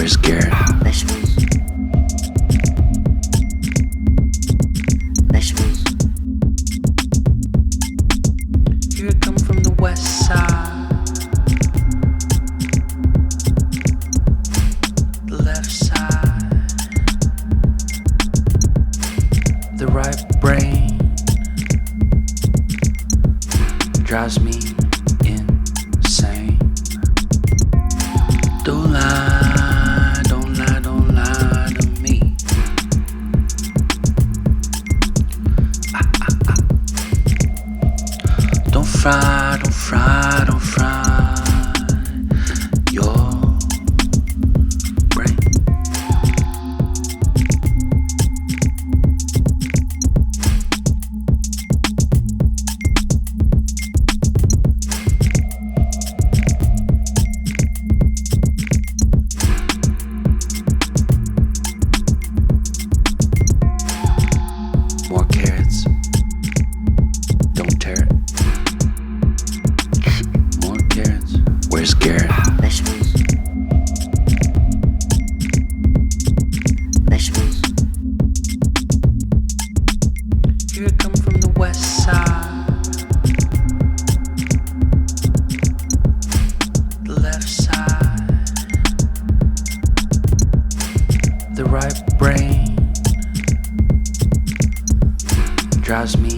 Where's Garrett? Vegetables. Vegetables. Here I come from the west side, the left side, the right brain drives me insane. Don't lie, don't lie, don't lie to me. Don't fry, don't fry, don't fry your brain. More carrots. Don't tear it. More carrots. Where's Garrett? Vegetables. Vegetables. Here I come from the west side, the left side, the right brain drives me